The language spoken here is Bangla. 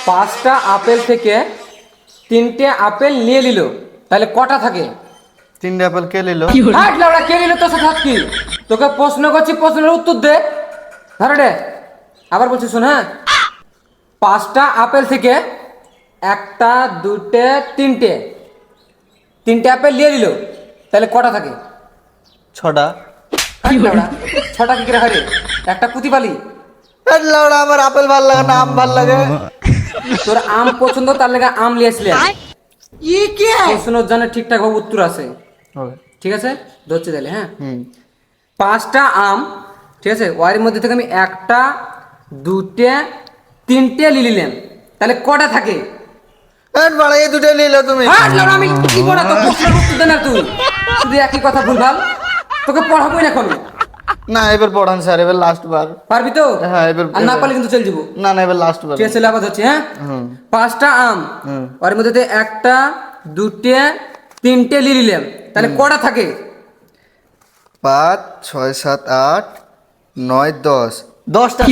5টা আপেল থেকে 3টে আপেল নিয়ে নিল, তাহলে কটা থাকে? 3টে আপেল কে নিল? হাট লাউড়া, কে নিল তোর সাথে কি? তোকে প্রশ্ন করছি, প্রশ্নের উত্তর দে। ধরে রে, আবার বলছি শোন। হ্যাঁ, 5টা আপেল থেকে 1টা 2টে 3টে আপেল নিয়ে নিল, তাহলে কটা থাকে? 6টা। হাট লাউড়া, 6টা কি করে হয় রে? একটা পুঁতি পালি। লাউড়া, আমার আপেল ভাল লাগে না, আম ভাল লাগে। তোর আম পছন্দ, তার লেগে আম নিয়ে আসলে। প্রশ্নের জন্য ঠিকঠাক ভাবে উত্তর আছে। ঠিক আছে, ধরছে তাহলে। হ্যাঁ, 5টা আম, ঠিক আছে, ওয়ারের মধ্যে থেকে আমি 1টা 2টে 3টে নিলাম, তাহলে কটা থাকে? এই দুটো নিল তুমি। হাট লাউড়া, আমি কি বলা, তো প্রশ্নের উত্তর দে না তুই, শুধু একই কথা ভুলভাল। তোকে পড়াবোই না কোনো। না, এবার পড়ান স্যার, এবার লাস্ট বার। পারবি তো? হ্যাঁ, এবার আর না পারলে কিন্তু চলে যাবো। না না, এবার লাস্ট বার। ঠিক আছে, আবার হচ্ছে। হ্যাঁ, 5টা আম, ওর মধ্যে থেকে 1টা 2টে 3টে নিলাম, তাহলে কটা থাকে? 5 6 7 8 9 10 10টা।